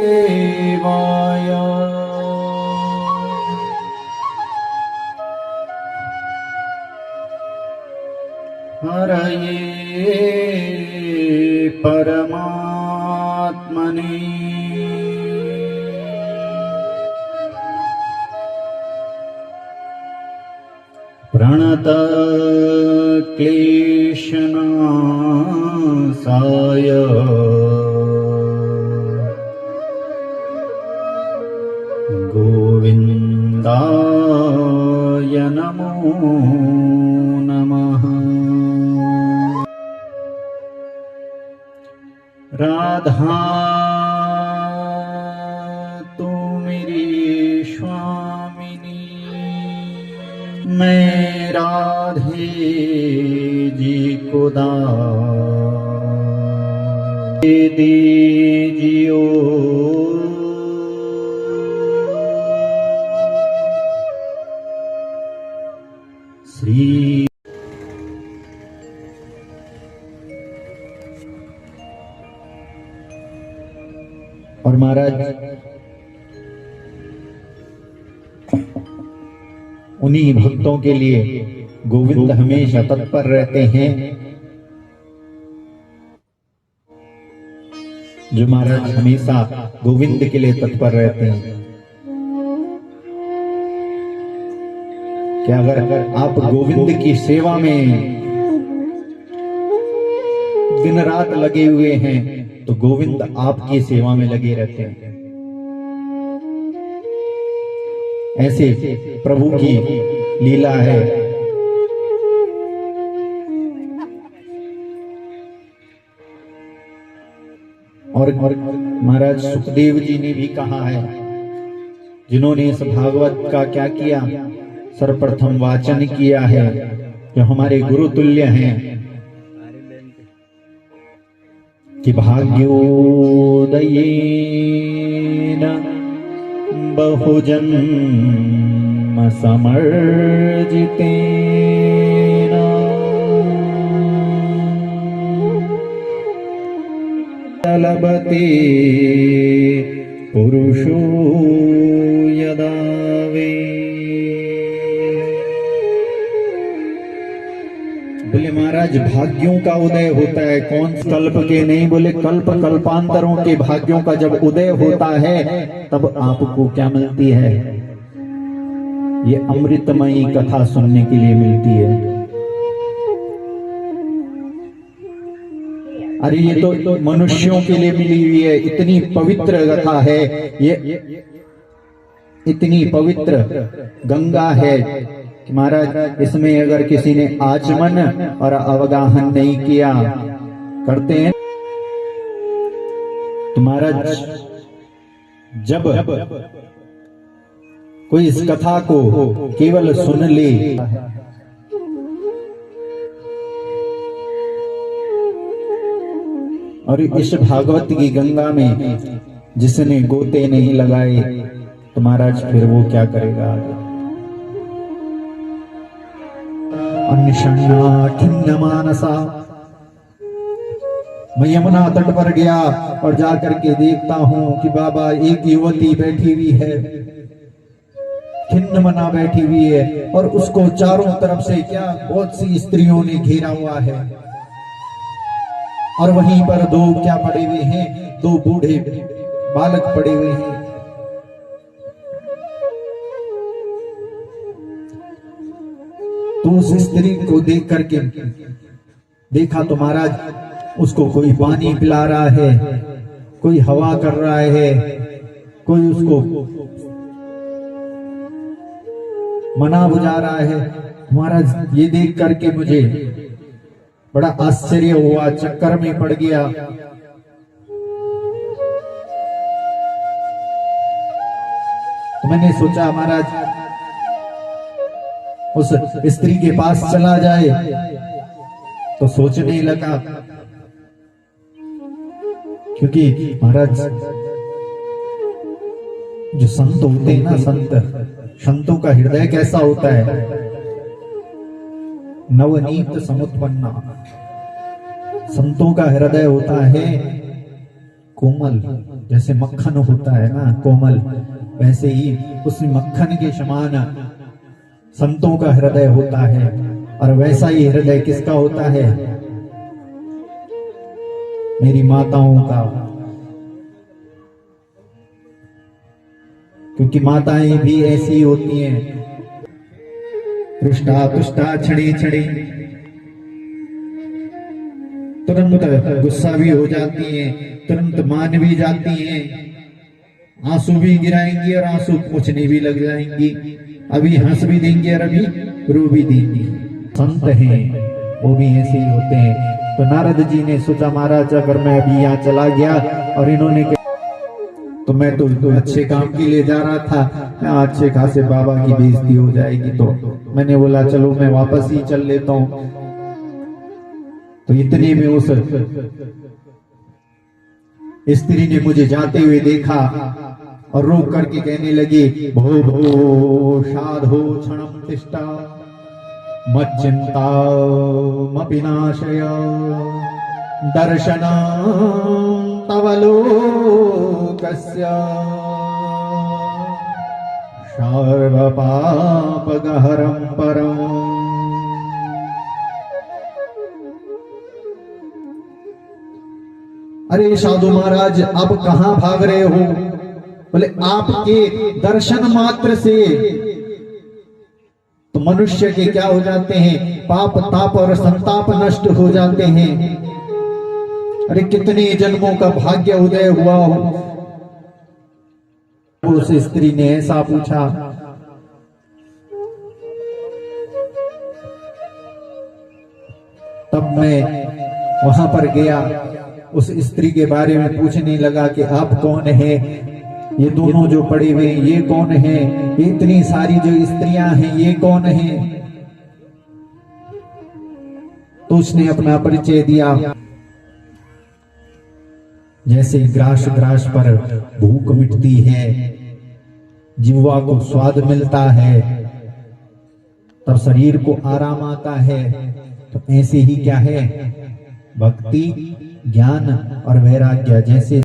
देवाय हरये परमात्मने प्रणत क्लेशनाशाय गोविन्दाय नमो नमः। राधा तू मेरी स्वामिनी, मैं राधे जी को दे दीजियो। श्री और महाराज उन्हीं भक्तों के लिए गोविंद हमेशा तत्पर रहते हैं जो महाराज हमेशा गोविंद के लिए तत्पर रहते हैं। कि अगर आप गोविंद की सेवा में दिन रात लगे हुए हैं तो गोविंद आपकी सेवा में लगे रहते हैं। ऐसे प्रभु की लीला है। और महाराज सुखदेव जी ने भी कहा है, जिन्होंने इस भागवत का क्या किया, सर्वप्रथम वाचन किया है, जो हमारे गुरु तुल्य हैं, कि भाग्योदयेन बहुजन्म समर्जितेन लभते पुरुषो यदा वे। बोले महाराज भाग्यों का उदय होता है, कौन कल्प के नहीं, बोले कल्प कल्पांतरों के भाग्यों का जब उदय होता है तब आपको क्या मिलती है, ये अमृतमयी कथा सुनने के लिए मिलती है। अरे ये तो मनुष्यों के लिए मिली हुई है, इतनी पवित्र कथा है, ये इतनी पवित्र गंगा है कि महाराज इसमें अगर किसी ने आचमन और अवगाहन नहीं किया करते हैं तो महाराज जब कोई इस कथा को केवल सुन ले और इस भागवत की गंगा में जिसने गोते नहीं लगाए तो महाराज फिर वो क्या करेगा। अन्नषण्णा खिन्न मानसा, मैं यमुना तट पर गया और जाकर के देखता हूं कि बाबा एक युवती बैठी हुई है, खिन्न मना बैठी हुई है, और उसको चारों तरफ से क्या बहुत सी स्त्रियों ने घेरा हुआ है, और वहीं पर दो क्या पड़े हुए हैं, दो बूढ़े बालक पड़े हुए हैं। तो उस स्त्री को देख करके देखा तो महाराज उसको कोई पानी पिला रहा है, कोई हवा कर रहा है, कोई उसको मना बुझा रहा है। महाराज ये देख करके मुझे बड़ा आश्चर्य हुआ, चक्कर में पड़ गया। तो मैंने सोचा महाराज उस स्त्री के पास चला जाए, तो सोचने लगा क्योंकि महाराज जो संत होते हैं ना, संतों का हृदय कैसा होता है, नवनीत समुत्पन्ना, संतों का हृदय होता है कोमल, जैसे मक्खन होता है ना कोमल, वैसे ही उस मक्खन के समान संतों का हृदय होता है। और वैसा ही हृदय किसका होता है? मेरी माताओं का। क्योंकि माताएं भी ऐसी होती हैं, रुष्टा पुष्टा छड़ी छड़ी, तुरंत गुस्सा भी हो जाती हैं, तुरंत मान भी जाती हैं, आंसू भी गिराएंगी और आंसू पूछने भी लग जाएंगी, अभी हंस भी देंगे और अभी रो भी देंगी। संत हैं वो भी ऐसे ही होते हैं। तो नारद जी ने सोचा महाराज अगर मैं अभी यहाँ चला गया और इन्होंने तो मैं तो अच्छे काम के लिए जा रहा था, अच्छे खासे बाबा की बेइज्जती हो जाएगी, तो मैंने बोला चलो मैं वापस ही चल लेता हूं। तो इतने में उस स्त्री ने मुझे जाते हुए देखा और रोक करके कहने लगी, भो भो साधो क्षणम तिष्ठा मच्चिंता मपिनाशय दर्शना तव लोकस्य सर्व पाप गहरम परम। अरे साधु महाराज आप कहां भाग रहे हो? बोले आपके दर्शन मात्र से तो मनुष्य के क्या हो जाते हैं? पाप ताप और संताप नष्ट हो जाते हैं। अरे कितने जन्मों का भाग्य उदय हुआ हो। उस स्त्री ने ऐसा पूछा। तब मैं वहां पर गया, उस स्त्री के बारे में पूछने लगा कि आप कौन है, ये दोनों जो पड़े हुए ये कौन है, इतनी सारी जो स्त्रियां हैं ये कौन है। तो उसने अपना परिचय दिया। जैसे ग्रास ग्रास पर भूख मिटती है, जिह्वा को स्वाद मिलता है, तब शरीर को आराम आता है, तो ऐसे ही क्या है भक्ति, ज्ञान और वैराग्य जैसे